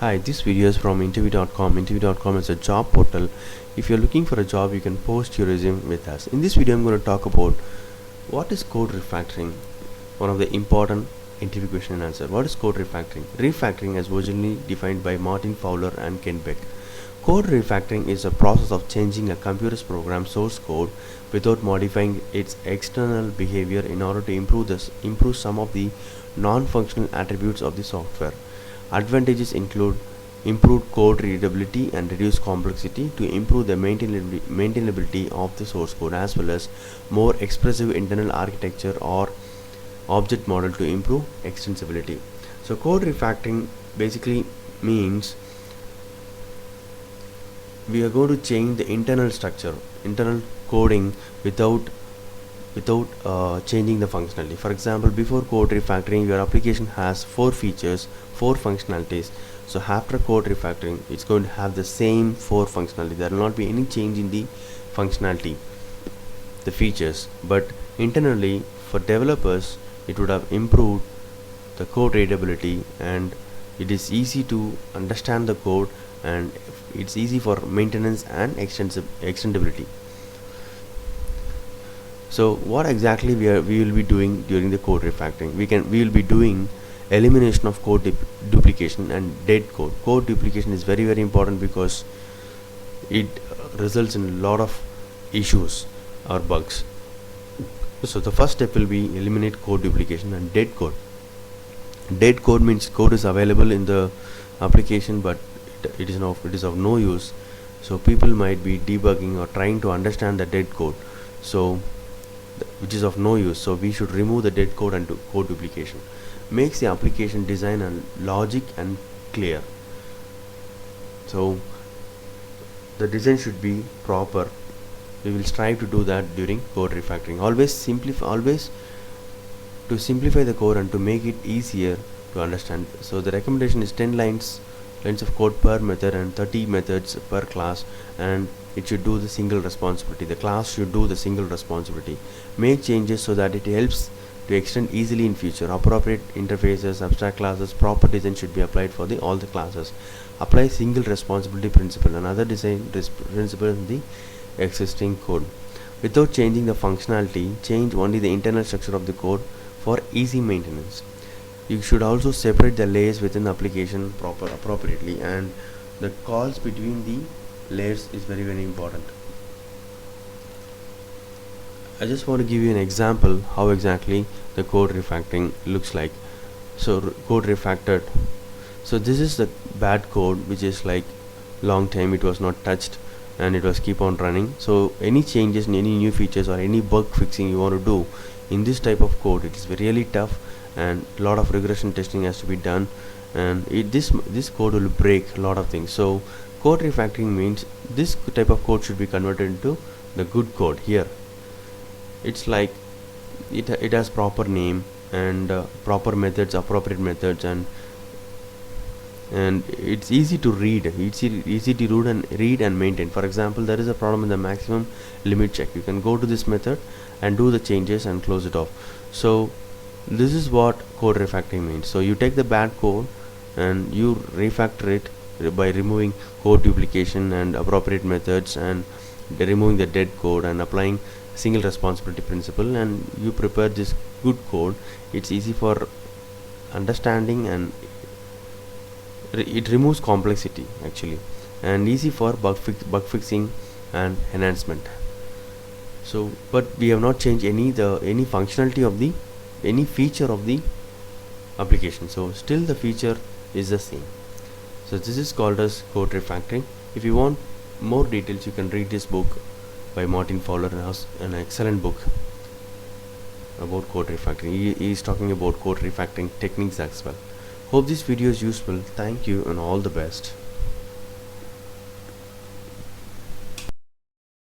Hi, this video is from interview.com. Interview.com is a job portal. If you're looking for a job, you can post your resume with us. In this video, I'm going to talk about what is code refactoring, one of the important interview question and answer. What is code refactoring? Refactoring is originally defined by Martin Fowler and Ken Beck. Code refactoring is a process of changing a computer's program source code without modifying its external behavior in order to improve some of the non-functional attributes of the software. Advantages include improved code readability and reduced complexity to improve the maintainability of the source code, as well as more expressive internal architecture or object model to improve extensibility. So code refactoring basically means we are going to change the internal structure, internal coding without changing the functionality. For example, before code refactoring, your application has 4 features, 4 functionalities. So after code refactoring, it's going to have the same 4 functionality. There will not be any change in the functionality, the features, but internally for developers it would have improved the code readability, and it is easy to understand the code, and it's easy for maintenance and extendability. So what exactly we will be doing during the code refactoring? We will be doing elimination of code duplication and dead code. Code duplication is very important because it results in a lot of issues or bugs. So the first step will be eliminate code duplication and dead code. Dead code means code is available in the application, but it is of no use. So people might be debugging or trying to understand the dead code, which is of no use. So we should remove the dead code and do code duplication. Makes the application design and logic and clear. So the design should be proper. We will strive to do that during code refactoring. Always to simplify the code and to make it easier to understand. So the recommendation is 10 lines of code per method and 30 methods per class, and it should do the single responsibility. The class should do the single responsibility. Make changes so that it helps to extend easily in future. Appropriate interfaces, abstract classes, proper design should be applied for all the classes. Apply single responsibility principle and other design principle in the existing code. Without changing the functionality, change only the internal structure of the code for easy maintenance. You should also separate the layers within the application appropriately, and the calls between the layers is very important. I just want to give you an example how exactly the code refactoring looks like. So code refactored. So this is the bad code, which is like long time it was not touched and it was keep on running. So any changes in any new features or any bug fixing you want to do in this type of code, it is really tough, and a lot of regression testing has to be done, and this code will break a lot of things. So code refactoring means this type of code should be converted into the good code. Here it's like it has proper name and proper methods, appropriate methods, and it's easy to read. It's easy to read and maintain. For example, there is a problem in the maximum limit check. You can go to this method and do the changes and close it off. So this is what code refactoring means. So you take the bad code and you refactor it by removing code duplication and appropriate methods, and removing the dead code and applying single responsibility principle, and you prepare this good code. It's easy for understanding, and it removes complexity actually, and easy for bug fixing and enhancement. So but we have not changed any functionality of any feature of the application, so still the feature is the same. So this is called as code refactoring. If you want more details, you can read this book by Martin Fowler, an excellent book about code refactoring. He is talking about code refactoring techniques as well. Hope this video is useful. Thank you and all the best.